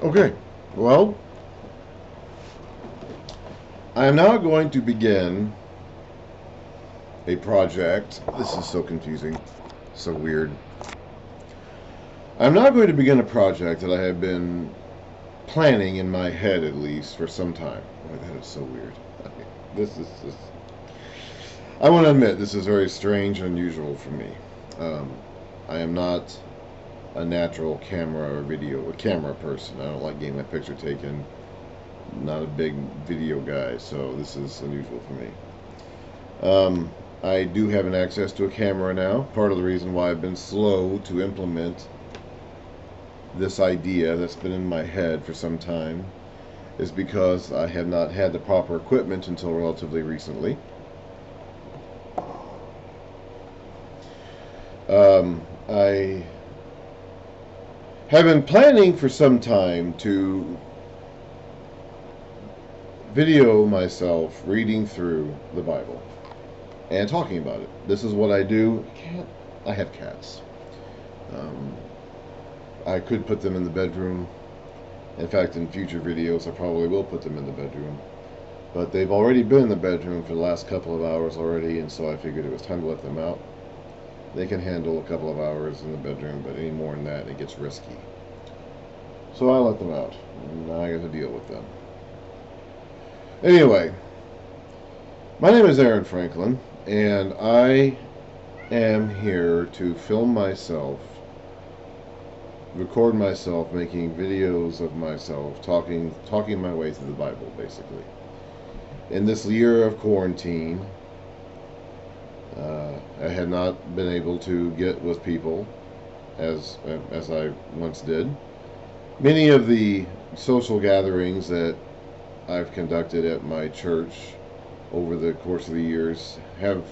Okay, well, I am now going to begin a project. This is so confusing, so weird. I'm now going to begin a project that I have been planning in my head, at least, for some time. Boy, that is so weird. This is just. I want to admit, this is very strange and unusual for me. Um, I am not a natural camera person. I don't like getting my picture taken. Not a big video guy, so this is unusual for me. I do have an access to a camera now. Part of the reason why I've been slow to implement this idea that's been in my head for some time is because I have not had the proper equipment until relatively recently. I have been planning for some time to video myself reading through the Bible and talking about it. This is what I do. I have cats. I could put them in the bedroom. In fact, in future videos, I probably will put them in the bedroom. But they've already been in the bedroom for the last couple of hours already, and so I figured it was time to let them out. They can handle a couple of hours in the bedroom, but any more than that, it gets risky. So I let them out, and now I got to deal with them. Anyway, my name is Aaron Franklin, and I am here to film myself, record myself, making videos of myself, talking my way through the Bible, basically. In this year of quarantine, I had not been able to get with people as I once did. Many of the social gatherings that I've conducted at my church over the course of the years have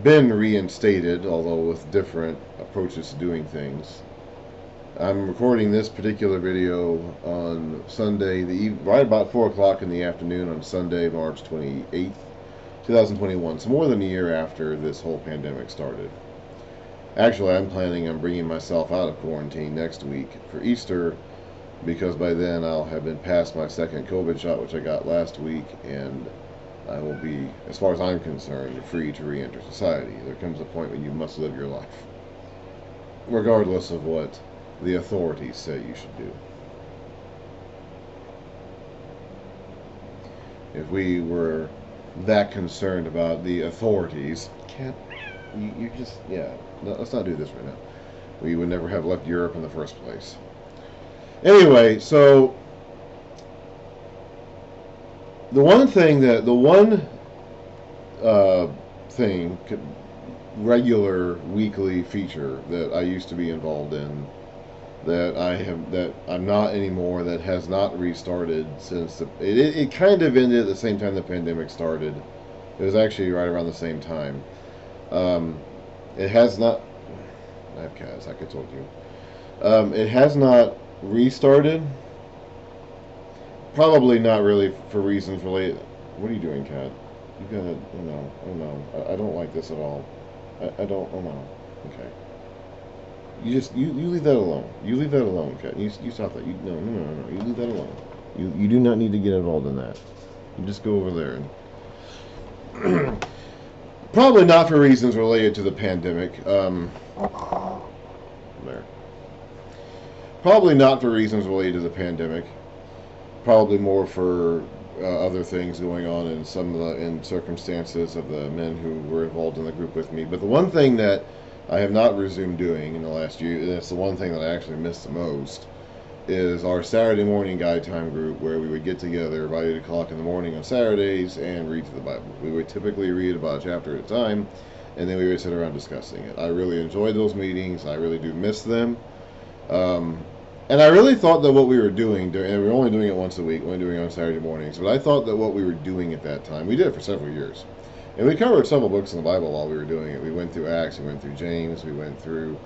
been reinstated, although with different approaches to doing things. I'm recording this particular video on Sunday, right about 4 o'clock in the afternoon on Sunday, March 28th, 2021. So more than a year after this whole pandemic started. Actually, I'm planning on bringing myself out of quarantine next week for Easter, because by then I'll have been past my second COVID shot, which I got last week, and I will be, as far as I'm concerned, free to re-enter society. There comes a point when you must live your life, regardless of what the authorities say you should do. If we were that concerned about the authorities, you just, yeah, no, let's not do this right now. We would never have left Europe in the first place. Anyway, so the one regular weekly feature that I used to be involved in that I'm not anymore, that has not restarted since it kind of ended at the same time the pandemic started. It was actually right around the same time. It has not. I have cats, like I told you. It has not restarted. Probably not really for reasons related. What are you doing, cat? You gotta. Oh no. I don't like this at all. I don't. Oh no. Okay. You leave that alone. You leave that alone, cat. You stop that. No. You leave that alone. You do not need to get involved in that. You just go over there and. Probably not for reasons related to the pandemic. There. Probably not for reasons related to the pandemic. Probably more for other things going on in in circumstances of the men who were involved in the group with me. But the one thing that I have not resumed doing in the last year, and that's the one thing that I actually missed the most, is our Saturday morning guide time group, where we would get together about 8 o'clock in the morning on Saturdays and read through the Bible. We would typically read about a chapter at a time, and then we would sit around discussing it. I really enjoyed those meetings. I really do miss them. And I really thought that what we were doing, and we're only doing it once a week, only doing it on Saturday mornings, but I thought that what we were doing at that time, we did it for several years. And we covered several books in the Bible while we were doing it. We went through Acts, we went through James, we went through,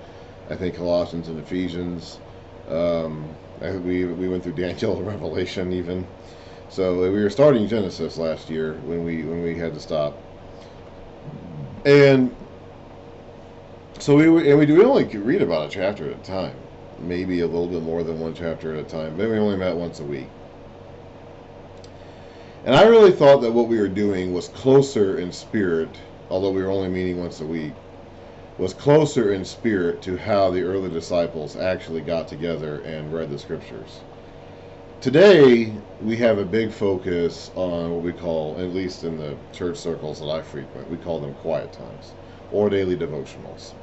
I think, Colossians and Ephesians. We went through Daniel and Revelation even. So we were starting Genesis last year when we had to stop. And so we only could read about a chapter at a time. maybe a little bit more than one chapter at a time. Maybe we only met once a week. And I really thought that what we were doing was closer in spirit, although we were only meeting once a week, was closer in spirit to how the early disciples actually got together and read the scriptures. Today, we have a big focus on what we call, at least in the church circles that I frequent, we call them quiet times or daily devotionals.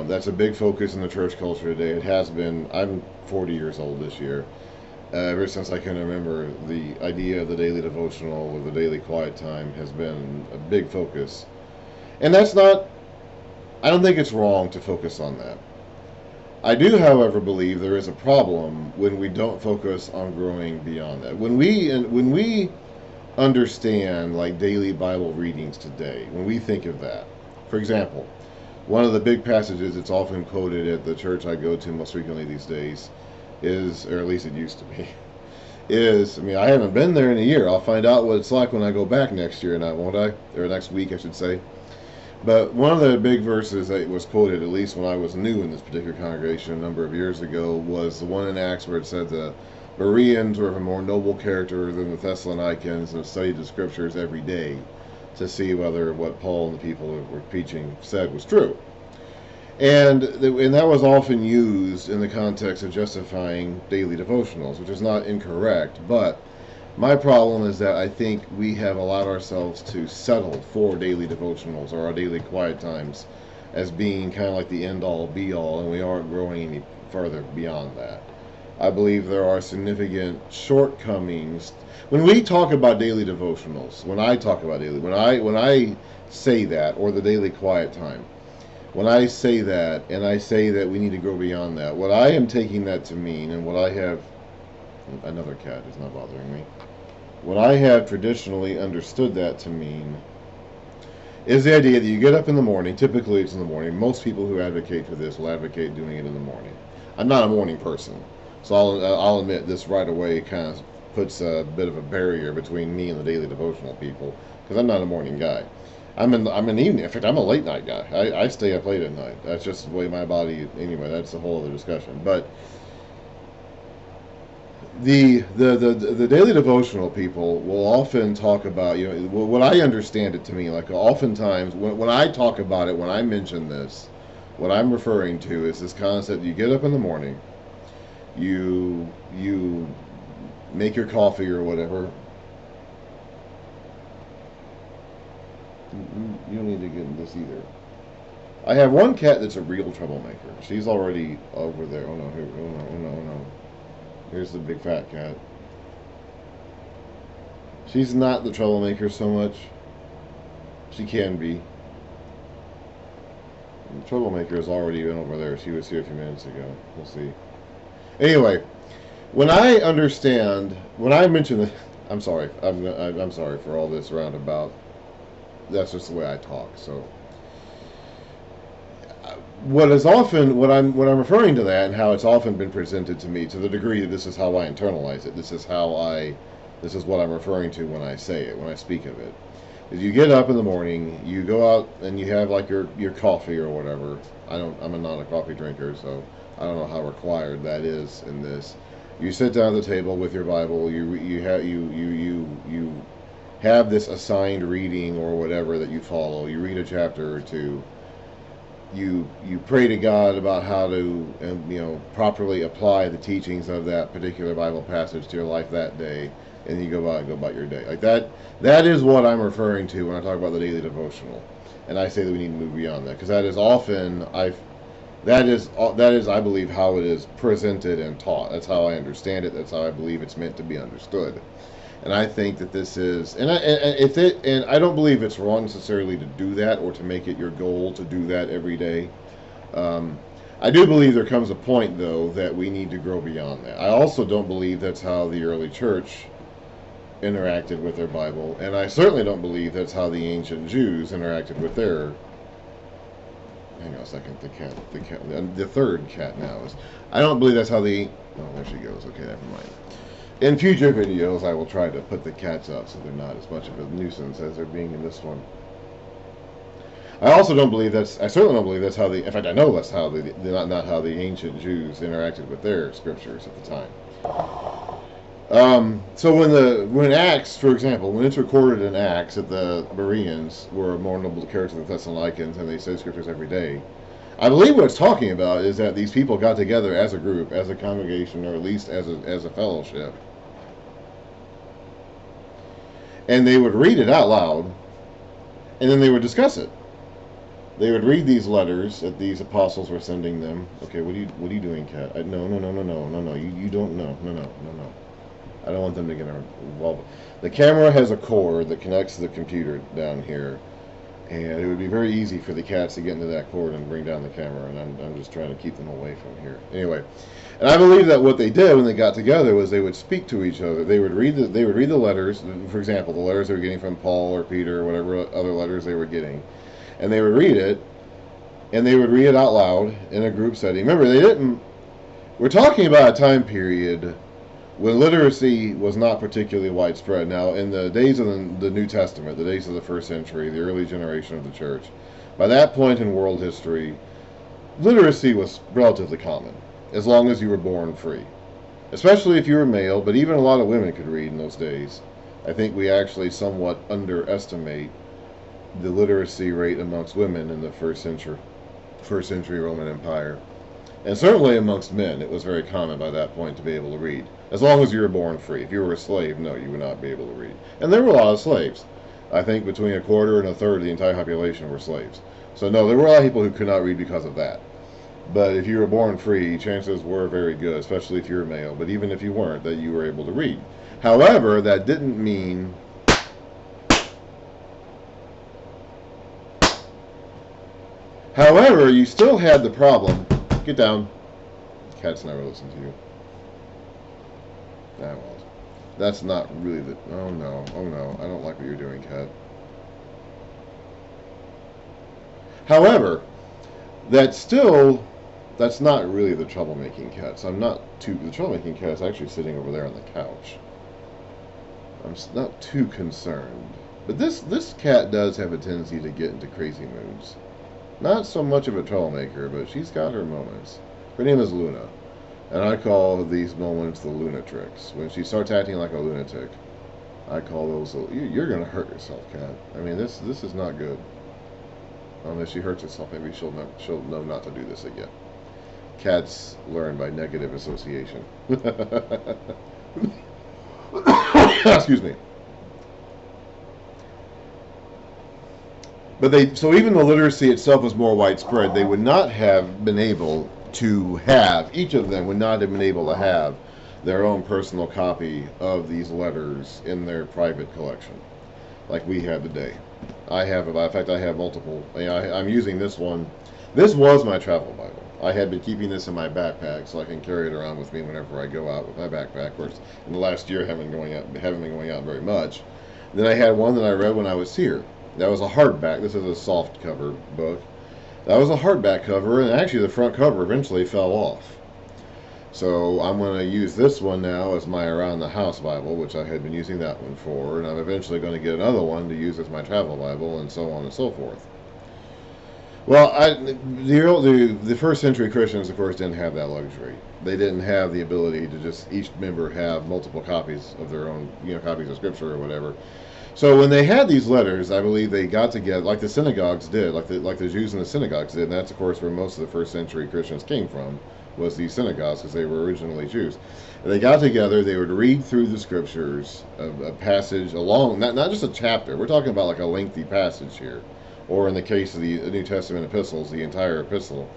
That's a big focus in the church culture today. It has been. I'm 40 years old this year. Ever since I can remember, the idea of the daily devotional or the daily quiet time has been a big focus. And that's not, I don't think it's wrong to focus on that. I do, however, believe there is a problem when we don't focus on growing beyond that. When we understand like daily Bible readings today, when we think of that, for example, one of the big passages that's often quoted at the church I go to most frequently these days is, or at least it used to be, is, I mean, I haven't been there in a year. I'll find out what it's like when I go back next year, won't I? Or next week, I should say. But one of the big verses that was quoted, at least when I was new in this particular congregation a number of years ago, was the one in Acts where it said the Bereans were of a more noble character than the Thessalonians and studied the scriptures every day to see whether what Paul and the people who were preaching said was true. And that was often used in the context of justifying daily devotionals, which is not incorrect, but my problem is that I think we have allowed ourselves to settle for daily devotionals or our daily quiet times as being kind of like the end-all, be-all, and we aren't growing any further beyond that. I believe there are significant shortcomings. When we talk about daily devotionals, when I say that, or the daily quiet time, when I say that, and I say that we need to grow beyond that, what I am taking that to mean, and what I have, another cat is not bothering me, what I have traditionally understood that to mean is the idea that you get up in the morning, typically it's in the morning, most people who advocate for this will advocate doing it in the morning. I'm not a morning person, so I'll admit this right away kind of puts a bit of a barrier between me and the daily devotional people, because I'm not a morning guy. I'm an evening. In fact, I'm a late night guy. I stay up late at night. That's just the way my body. Anyway, that's a whole other discussion. But the daily devotional people will often talk about, you know, what I understand it to mean. Like oftentimes when I talk about it, when I mention this, what I'm referring to is this concept: you get up in the morning, you make your coffee or whatever. You don't need to get in this either. I have one cat that's a real troublemaker. She's already over there. Oh no, here, oh no, oh no, oh no. Here's the big fat cat. She's not the troublemaker so much. She can be. The troublemaker has already been over there. She was here a few minutes ago. We'll see. Anyway, when I mention the, I'm sorry. I'm sorry for all this roundabout. That's just the way I talk. So, what I'm referring to that, and how it's often been presented to me, to the degree that this is how I internalize it. This is what I'm referring to when I say it, when I speak of it. Is you get up in the morning, you go out and you have like your coffee or whatever. I'm not a coffee drinker, so I don't know how required that is in this. You sit down at the table with your Bible. You have this assigned reading or whatever that you follow. You read a chapter or two. You pray to God about how to properly apply the teachings of that particular Bible passage to your life that day, and you go about your day. Like that is what I'm referring to when I talk about the daily devotional, and I say that we need to move beyond that, because that is often that is I believe how it is presented and taught. That's how I understand it. That's how I believe it's meant to be understood. And I think that this is, and I don't believe it's wrong necessarily to do that or to make it your goal to do that every day. I do believe there comes a point, though, that we need to grow beyond that. I also don't believe that's how the early church interacted with their Bible, and I certainly don't believe that's how the ancient Jews interacted with their. Hang on a second, the third cat now is. I don't believe that's how the. Oh, there she goes. Okay, never mind. In future videos, I will try to put the cats up so they're not as much of a nuisance as they're being in this one. I also don't believe that's. I certainly don't believe that's how the. In fact, I know that's how the not how the ancient Jews interacted with their scriptures at the time. So when Acts, for example, when it's recorded in Acts that the Bereans were a more noble character than the Thessalonians and they said scriptures every day, I believe what it's talking about is that these people got together as a group, as a congregation, or at least as a fellowship, and they would read it out loud, and then they would discuss it. They would read these letters that these apostles were sending them. Okay, what are you doing, Kat? No. You don't know. No. I don't want them to get involved. The camera has a cord that connects to the computer down here, and it would be very easy for the cats to get into that cord and bring down the camera, and I'm just trying to keep them away from here. Anyway, and I believe that what they did when they got together was they would speak to each other. They would read the letters, for example, the letters they were getting from Paul or Peter or whatever other letters they were getting, and they would read it, and they would read it out loud in a group setting. Remember, we're talking about a time period when literacy was not particularly widespread. Now, in the days of the New Testament, the days of the first century, the early generation of the church, by that point in world history, literacy was relatively common, as long as you were born free. Especially if you were male, but even a lot of women could read in those days. I think we actually somewhat underestimate the literacy rate amongst women in the first century Roman Empire. And certainly amongst men, it was very common by that point to be able to read. As long as you were born free. If you were a slave, no, you would not be able to read. And there were a lot of slaves. I think between a quarter and a third of the entire population were slaves. So no, there were a lot of people who could not read because of that. But if you were born free, chances were very good, especially if you were male. But even if you weren't, that you were able to read. However, that didn't mean... However, you still had the problem... Get down. Cat's never listened to you. That was. That's not really the... Oh no. I don't like what you're doing, Cat. However, that's not really the troublemaking cat. So the troublemaking cat is actually sitting over there on the couch. I'm not too concerned. But this cat does have a tendency to get into crazy moods. Not so much of a troublemaker, but she's got her moments. Her name is Luna, and I call these moments the lunatrix. When she starts acting like a lunatic, I call those... You're going to hurt yourself, Cat. I mean, this is not good. If she hurts herself, maybe she'll know not to do this again. Cats learn by negative association. Excuse me. But so even though literacy itself was more widespread, they would not have been able to have, each of them would not have been able to have their own personal copy of these letters in their private collection, like we have today. I have, in fact, I have multiple. I'm using this one. This was my travel Bible. I had been keeping this in my backpack so I can carry it around with me whenever I go out with my backpack. Of course, in the last year, haven't been going out very much. Then I had one that I read when I was here. That was a hardback. This is a soft cover book. That was a hardback cover, and actually the front cover eventually fell off. So I'm going to use this one now as my Around the House Bible, which I had been using that one for, and I'm eventually going to get another one to use as my travel Bible, and so on and so forth. Well, the first century Christians, of course, didn't have that luxury. They didn't have the ability to just each member have multiple copies of their own, copies of Scripture or whatever. So when they had these letters, I believe they got together, like the synagogues did, like the Jews in the synagogues did, and that's, of course, where most of the first century Christians came from, was these synagogues, because they were originally Jews. And they got together, they would read through the Scriptures, a passage along, not just a chapter, we're talking about like a lengthy passage here, or in the case of the New Testament epistles, the entire epistle.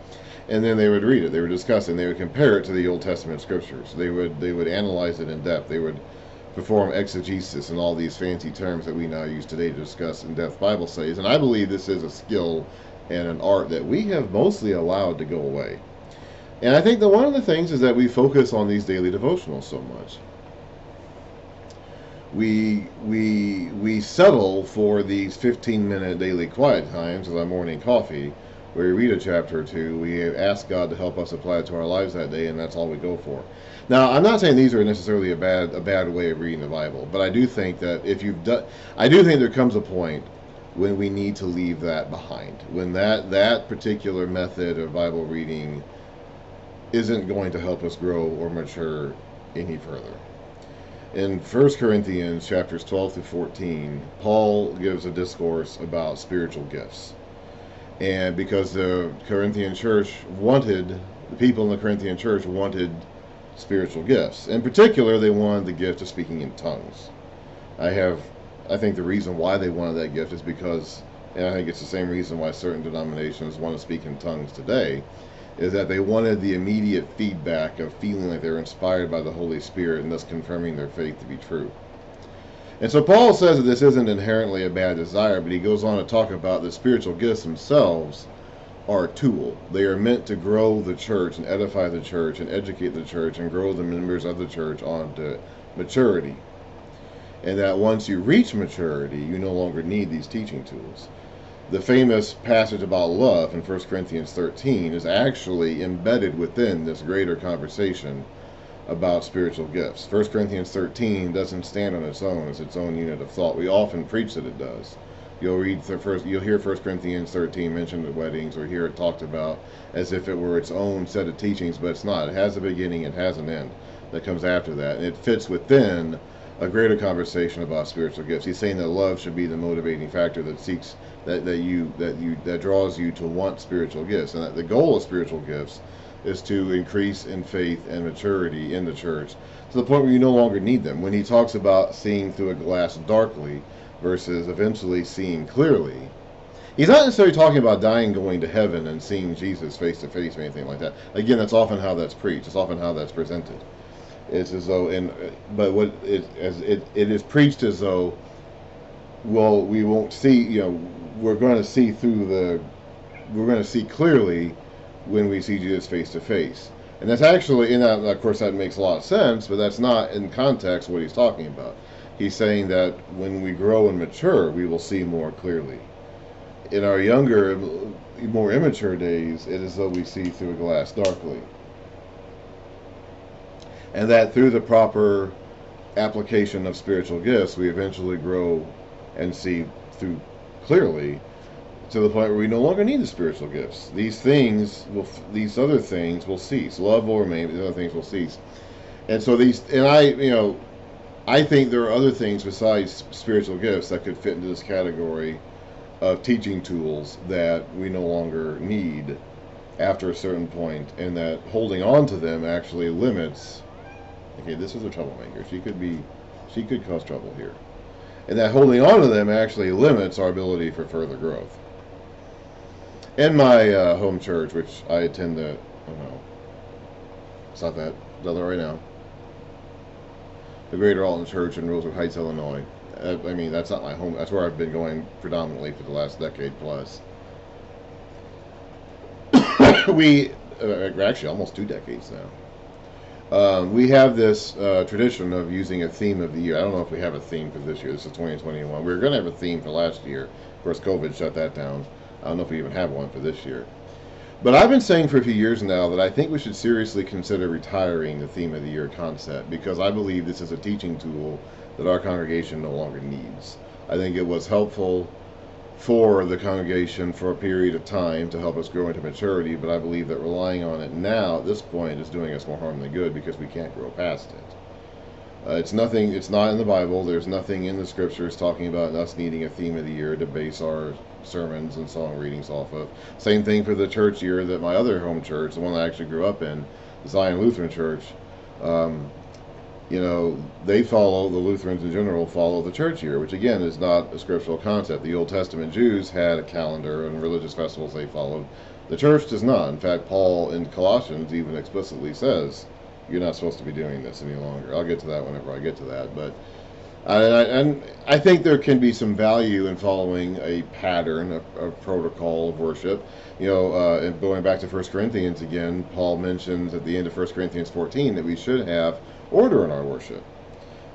And then they would read it, they would discuss it, and they would compare it to the Old Testament Scriptures. They would analyze it in depth, they would perform exegesis and all these fancy terms that we now use today to discuss in-depth Bible studies. And I believe this is a skill and an art that we have mostly allowed to go away. And I think that one of the things is that we focus on these daily devotionals so much. We settle for these 15-minute daily quiet times with our morning coffee, where we read a chapter or two, we ask God to help us apply it to our lives that day, and that's all we go for. Now, I'm not saying these are necessarily a bad way of reading the Bible, but I do think that I do think there comes a point when we need to leave that behind, when that particular method of Bible reading isn't going to help us grow or mature any further. In 1 Corinthians chapters 12 through 14, Paul gives a discourse about spiritual gifts. And because the Corinthian church the people in the Corinthian church wanted spiritual gifts. In particular, they wanted the gift of speaking in tongues. I think the reason why they wanted that gift is because, and I think it's the same reason why certain denominations want to speak in tongues today, is that they wanted the immediate feedback of feeling like they're inspired by the Holy Spirit and thus confirming their faith to be true. And so Paul says that this isn't inherently a bad desire, but he goes on to talk about the spiritual gifts themselves are a tool. They are meant to grow the church and edify the church and educate the church and grow the members of the church on to maturity. And that once you reach maturity, you no longer need these teaching tools. The famous passage about love in 1 Corinthians 13 is actually embedded within this greater conversation about spiritual gifts. 1 Corinthians 13 doesn't stand on its own as its own unit of thought. We often preach that it does. You'll hear 1 Corinthians 13 mentioned at weddings, or hear it talked about as if it were its own set of teachings, but it's not. It has a beginning, it has an end that comes after that, and it fits within a greater conversation about spiritual gifts. He's saying that love should be the motivating factor that draws you to want spiritual gifts, and that the goal of spiritual gifts is to increase in faith and maturity in the church to the point where you no longer need them. When he talks about seeing through a glass darkly versus eventually seeing clearly, he's not necessarily talking about dying, going to heaven, and seeing Jesus face to face or anything like that. Again, that's often how that's preached. It's often how that's presented. It's as though, it is preached as though, well, we won't see. We're going to see clearly when we see Jesus face to face. And that's actually, of course, that makes a lot of sense, but that's not in context what he's talking about. He's saying that when we grow and mature, we will see more clearly. In our younger, more immature days, it is though we see through a glass darkly. And that through the proper application of spiritual gifts, we eventually grow and see through clearly to the point where we no longer need the spiritual gifts. These other things will cease. Love will remain, but these other things will cease. And so I think there are other things besides spiritual gifts that could fit into this category of teaching tools that we no longer need after a certain point, and that holding on to them actually limits. Okay, this is a troublemaker. She could cause trouble here. And that holding on to them actually limits our ability for further growth. In my home church, which I attend it's not that right now, the Greater Alton Church in Rosewood Heights, Illinois. That's not my home. That's where I've been going predominantly for the last decade plus. We actually almost 2 decades now. We have this tradition of using a theme of the year. I don't know if we have a theme for this year. This is 2021. We were going to have a theme for last year. Of course, COVID shut that down. I don't know if we even have one for this year. But I've been saying for a few years now that I think we should seriously consider retiring the theme of the year concept, because I believe this is a teaching tool that our congregation no longer needs. I think it was helpful for the congregation for a period of time to help us grow into maturity, but I believe that relying on it now at this point is doing us more harm than good, because we can't grow past it. It's not in the Bible. There's nothing in the scriptures talking about us needing a theme of the year to base our sermons and song readings off of. Same thing for the church year that my other home church, the one that I actually grew up in, Zion Lutheran Church, they follow, the Lutherans in general follow the church year, which again is not a scriptural concept. The Old Testament Jews had a calendar and religious festivals they followed. The church does not. In fact, Paul in Colossians even explicitly says, you're not supposed to be doing this any longer. I'll get to that whenever I get to that. But I think there can be some value in following a pattern, a protocol of worship. And going back to 1 Corinthians again, Paul mentions at the end of 1 Corinthians 14 that we should have order in our worship.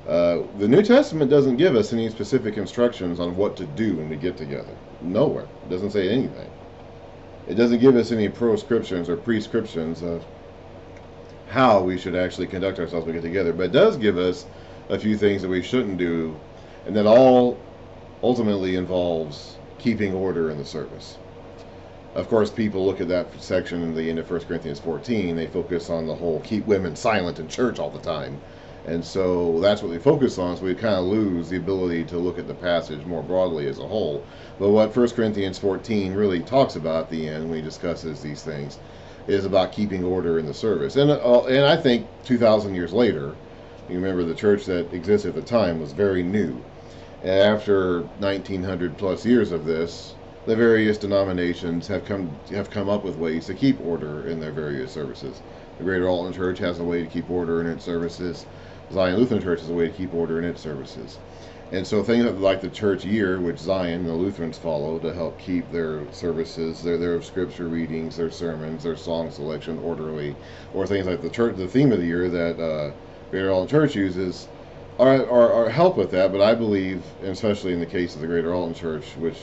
The New Testament doesn't give us any specific instructions on what to do when we get together. Nowhere. It doesn't say anything. It doesn't give us any proscriptions or prescriptions of how we should actually conduct ourselves when we get together. But it does give us a few things that we shouldn't do, and that all ultimately involves keeping order in the service. Of course, people look at that section in the end of 1 Corinthians 14, they focus on the whole keep women silent in church all the time. And so that's what we focus on, so we kind of lose the ability to look at the passage more broadly as a whole. But what 1 Corinthians 14 really talks about at the end when he discusses these things is about keeping order in the service. And I think 2,000 years later, you remember the church that existed at the time was very new. And after 1900 plus years of this, the various denominations have come up with ways to keep order in their various services. The Greater Alton Church has a way to keep order in its services. Zion Lutheran Church has a way to keep order in its services. And so things like the church year, which Zion and the Lutherans follow to help keep their services, their scripture readings, their sermons, their song selection orderly, or things like the theme of the year that Greater Alton Church uses, are help with that. But I believe, and especially in the case of the Greater Alton Church, which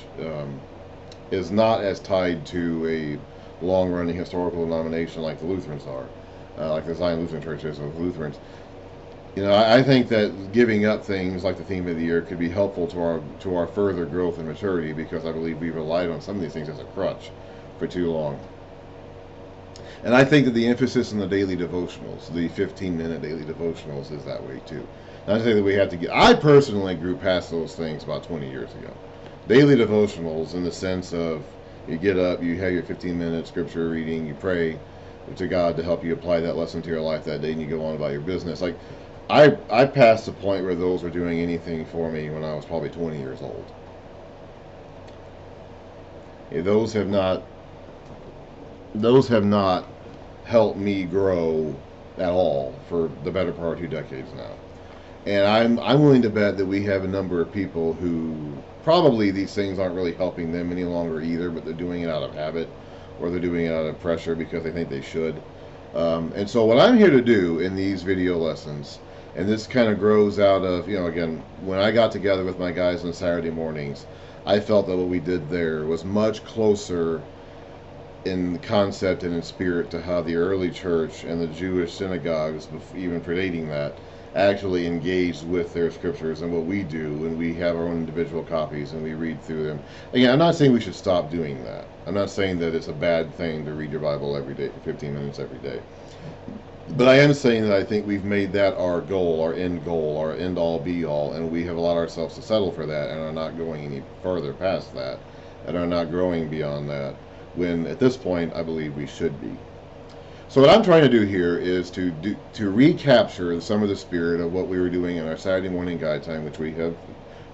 is not as tied to a long-running historical denomination like the Lutherans are, like the Zion Lutheran Church is with Lutherans. I think that giving up things like the theme of the year could be helpful to our further growth and maturity, because I believe we've relied on some of these things as a crutch for too long. And I think that the emphasis on the daily devotionals, the 15-minute daily devotionals, is that way too. And I say that we have to I personally grew past those things about 20 years ago. Daily devotionals, in the sense of you get up, you have your 15-minute scripture reading, you pray to God to help you apply that lesson to your life that day, and you go on about your business. Like, I passed the point where those were doing anything for me when I was probably 20 years old. Those have not helped me grow at all for the better part of 2 decades now. And I'm willing to bet that we have a number of people who probably these things aren't really helping them any longer either, but they're doing it out of habit, or they're doing it out of pressure because they think they should. And so what I'm here to do in these video lessons, and this kind of grows out of, again, when I got together with my guys on Saturday mornings, I felt that what we did there was much closer in concept and in spirit to how the early church and the Jewish synagogues, even predating that, actually engaged with their scriptures and what we do when we have our own individual copies and we read through them. Again, I'm not saying we should stop doing that. I'm not saying that it's a bad thing to read your Bible every day for 15 minutes every day. But I am saying that I think we've made that our goal, our end all be all, and we have allowed ourselves to settle for that and are not going any further past that and are not growing beyond that, when at this point I believe we should be. So what I'm trying to do here is to recapture some of the spirit of what we were doing in our Saturday morning guide time, which we have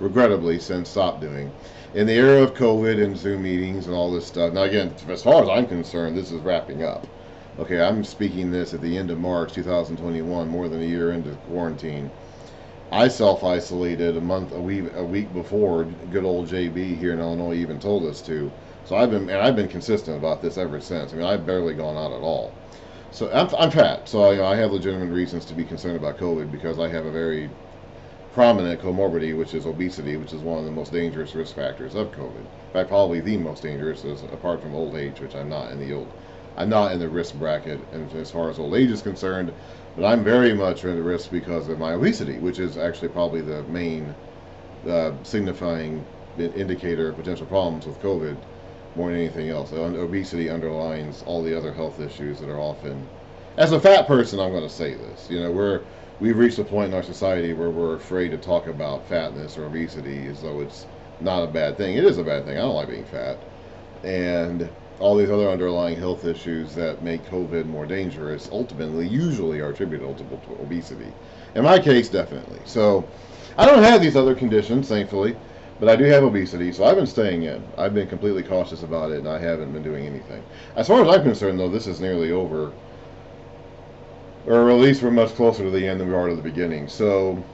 regrettably since stopped doing. In the era of COVID and Zoom meetings and all this stuff. Now again, as far as I'm concerned, this is wrapping up. Okay, I'm speaking this at the end of March 2021, more than a year into quarantine. I self-isolated a week before good old JB here in Illinois even told us to. So I've been consistent about this ever since. I mean, I've barely gone out at all. So I'm fat, so I have legitimate reasons to be concerned about COVID, because I have a very prominent comorbidity, which is obesity, which is one of the most dangerous risk factors of COVID. In fact, probably the most dangerous, apart from old age, which I'm not in the risk bracket, and as far as old age is concerned, but I'm very much in the risk because of my obesity, which is actually probably the main signifying indicator of potential problems with COVID more than anything else. Obesity underlines all the other health issues that are often. As a fat person, I'm going to say this. We've reached a point in our society where we're afraid to talk about fatness or obesity as though it's not a bad thing. It is a bad thing. I don't like being fat. And all these other underlying health issues that make COVID more dangerous ultimately usually are attributable to obesity. In my case, definitely. So I don't have these other conditions, thankfully, but I do have obesity, so I've been staying in. I've been completely cautious about it, and I haven't been doing anything. As far as I'm concerned, though, this is nearly over, or at least we're much closer to the end than we are to the beginning. So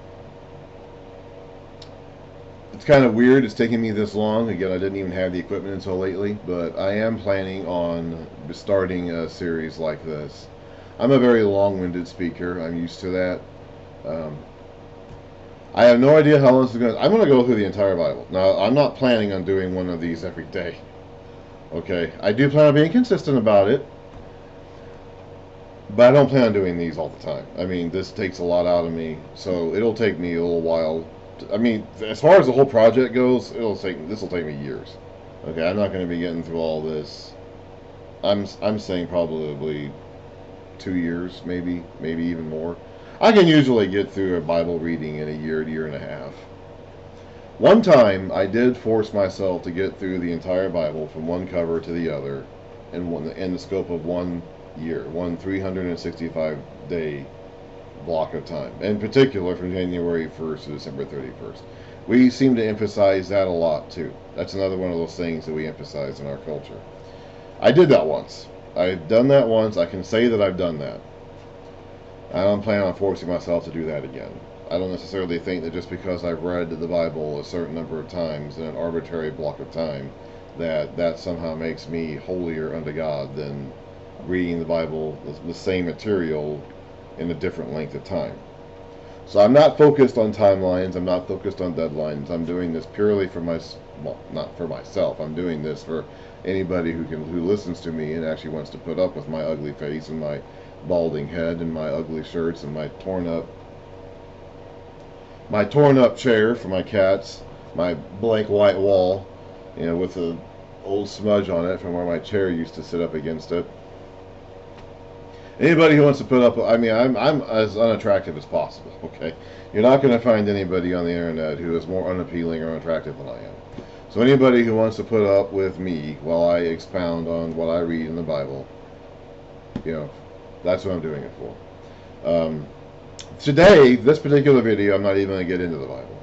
it's kind of weird it's taking me this long. Again, I didn't even have the equipment until lately, but I am planning on starting a series like this. I'm a very long-winded speaker. I'm used to that. I have no idea how long this is going to. I'm going to go through the entire Bible. Now, I'm not planning on doing one of these every day. Okay, I do plan on being consistent about it, but I don't plan on doing these all the time. I mean, this takes a lot out of me, so it'll take me a little while. I mean, as far as the whole project goes, this will take me years. Okay, I'm not going to be getting through all this. I'm saying probably 2 years, maybe even more. I can usually get through a Bible reading in a year and a half. One time, I did force myself to get through the entire Bible from one cover to the other in the scope of 1 year, one 365-day block of time, in particular from January 1st to December 31st. We seem to emphasize that a lot too. That's another one of those things that we emphasize in our culture. I did that once. I've done that once. I can say that I've done that. I don't plan on forcing myself to do that again. I don't necessarily think that just because I've read the Bible a certain number of times in an arbitrary block of time, that somehow makes me holier unto God than reading the Bible, the same material, in a different length of time. So I'm not focused on timelines. I'm not focused on deadlines. I'm doing this purely for not for myself. I'm doing this for anybody who listens to me and actually wants to put up with my ugly face and my balding head and my ugly shirts and my torn up chair for my cats, my blank white wall, with a old smudge on it from where my chair used to sit up against it. Anybody who wants to put up, I'm as unattractive as possible, okay? You're not going to find anybody on the internet who is more unappealing or unattractive than I am. So anybody who wants to put up with me while I expound on what I read in the Bible, that's what I'm doing it for. Today, this particular video, I'm not even going to get into the Bible.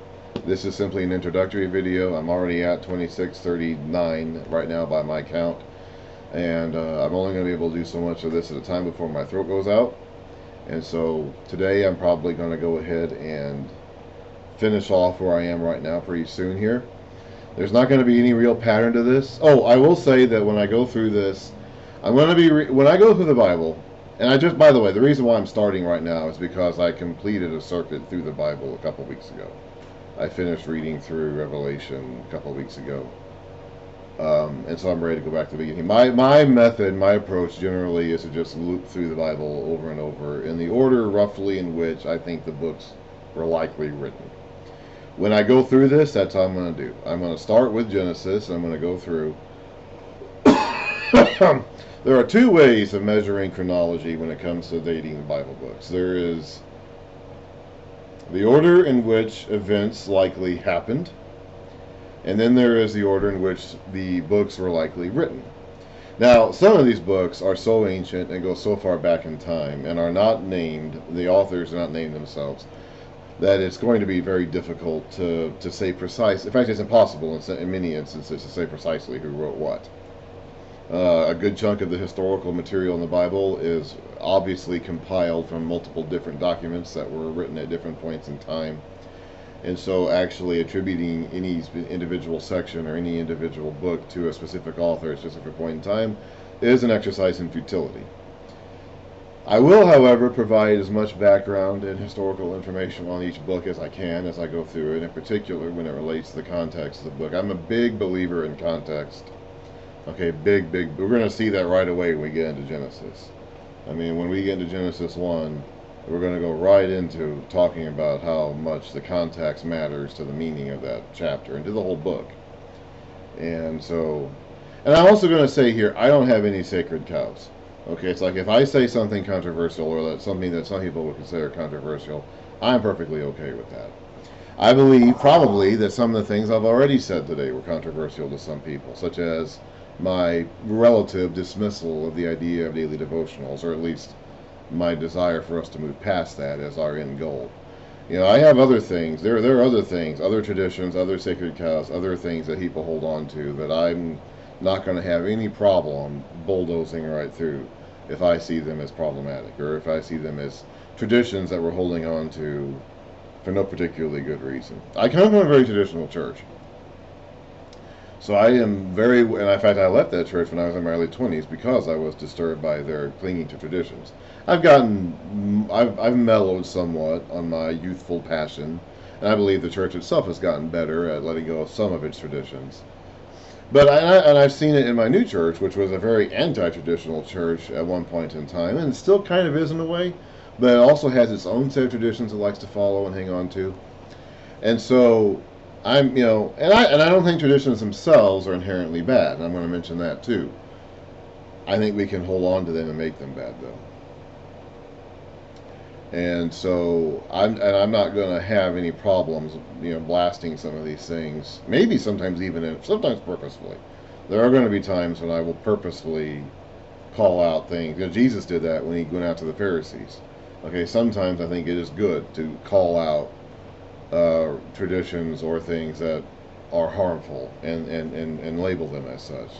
This is simply an introductory video. I'm already at 26:39 right now by my count. And I'm only going to be able to do so much of this at a time before my throat goes out. And so today I'm probably going to go ahead and finish off where I am right now pretty soon here. There's not going to be any real pattern to this. Oh, I will say that when I go through this, I'm going to be when I go through the Bible, and by the way, the reason why I'm starting right now is because I completed a circuit through the Bible a couple weeks ago. I finished reading through Revelation a couple weeks ago. And so I'm ready to go back to the beginning. My method, my approach generally is to just loop through the Bible over and over in the order roughly in which I think the books were likely written. When I go through this, that's how I'm going to do. I'm going to start with Genesis, and I'm going to go through. There are two ways of measuring chronology when it comes to dating the Bible books. There is the order in which events likely happened, and then there is the order in which the books were likely written. Now, some of these books are so ancient and go so far back in time and are not named, the authors are not named themselves, that it's going to be very difficult to say precise. In fact, it's impossible in many instances to say precisely who wrote what. A good chunk of the historical material in the Bible is obviously compiled from multiple different documents that were written at different points in time. And so actually attributing any individual section or any individual book to a specific author at a specific point in time is an exercise in futility. I will, however, provide as much background and historical information on each book as I can as I go through it, in particular when it relates to the context of the book. I'm a big believer in context. Okay, big. We're going to see that right away when we get into Genesis. When we get into Genesis 1, we're going to go right into talking about how much the context matters to the meaning of that chapter and to the whole book. And I'm also going to say here, I don't have any sacred cows. Okay, it's like if I say something controversial or that something that some people would consider controversial, I'm perfectly okay with that. I believe probably that some of the things I've already said today were controversial to some people, such as my relative dismissal of the idea of daily devotionals, or at least my desire for us to move past that as our end goal. I have other things. There are other things, other traditions, other sacred cows, other things that people hold on to that I'm not going to have any problem bulldozing right through if I see them as problematic, or if I see them as traditions that we're holding on to for no particularly good reason. I come from a very traditional church. So I am and in fact I left that church when I was in my early 20s because I was disturbed by their clinging to traditions. I've mellowed somewhat on my youthful passion, and I believe the church itself has gotten better at letting go of some of its traditions. But I've seen it in my new church, which was a very anti-traditional church at one point in time, and it still kind of is in a way, but it also has its own set of traditions it likes to follow and hang on to. And so I don't think traditions themselves are inherently bad. And I'm going to mention that too. I think we can hold on to them and make them bad though. And so I'm not going to have any problems, blasting some of these things. Maybe sometimes purposefully. There are going to be times when I will purposefully call out things. Jesus did that when he went out to the Pharisees. Okay, sometimes I think it is good to call out traditions or things that are harmful and label them as such.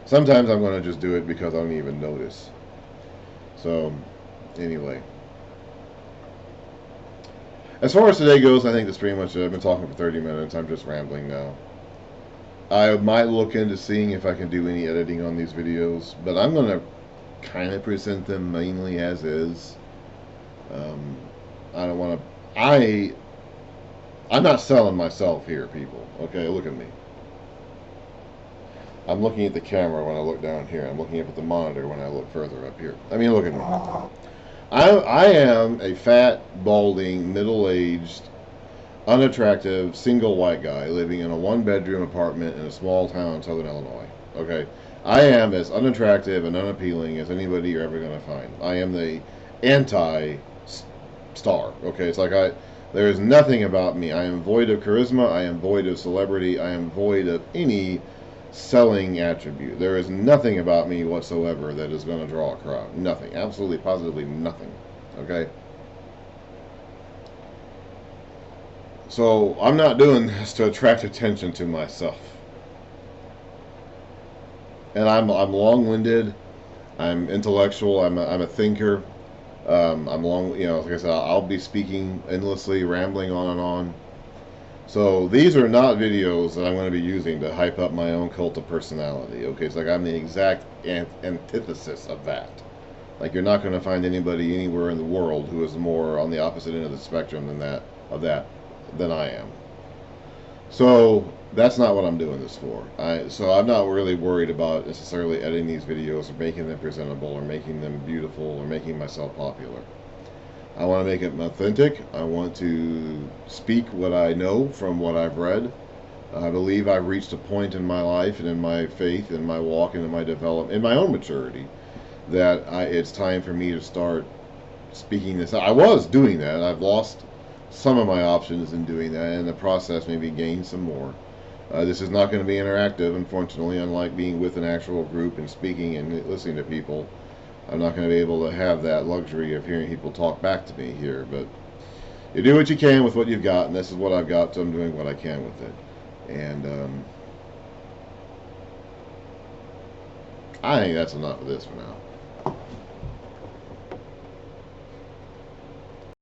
Sometimes I'm going to just do it because I don't even notice. So, anyway. As far as today goes, I think that's pretty much it. I've been talking for 30 minutes. I'm just rambling now. I might look into seeing if I can do any editing on these videos, but I'm going to kind of present them mainly as is. I don't want to. I'm not selling myself here, people. Okay, look at me. I'm looking at the camera when I look down here. I'm looking up at the monitor when I look further up here. I mean, look at me. I am a fat, balding, middle-aged, unattractive, single white guy living in a one-bedroom apartment in a small town in southern Illinois. Okay? I am as unattractive and unappealing as anybody you're ever going to find. I am the anti-star. Okay? There is nothing about me. I am void of charisma. I am void of celebrity. I am void of any selling attribute. There is nothing about me whatsoever that is going to draw a crowd. Nothing. Absolutely, positively nothing. Okay? So, I'm not doing this to attract attention to myself. And I'm long-winded. I'm intellectual. I'm a thinker. I'm like I said, I'll be speaking endlessly, rambling on and on. So these are not videos that I'm going to be using to hype up my own cult of personality. Okay, it's like I'm the exact antithesis of that. Like you're not going to find anybody anywhere in the world who is more on the opposite end of the spectrum than I am. So that's not what I'm doing this for. So I'm not really worried about necessarily editing these videos or making them presentable or making them beautiful or making myself popular. I want to make it authentic. I want to speak what I know from what I've read. I believe I've reached a point in my life and in my faith, in my walk, and in my development, in my own maturity, that it's time for me to start speaking this out. I was doing that. I've lost some of my options in doing that, and in the process maybe gained some more. This is not going to be interactive, unfortunately, unlike being with an actual group and speaking and listening to people. I'm not going to be able to have that luxury of hearing people talk back to me here, but you do what you can with what you've got, and this is what I've got, so I'm doing what I can with it. And I think that's enough of this for now.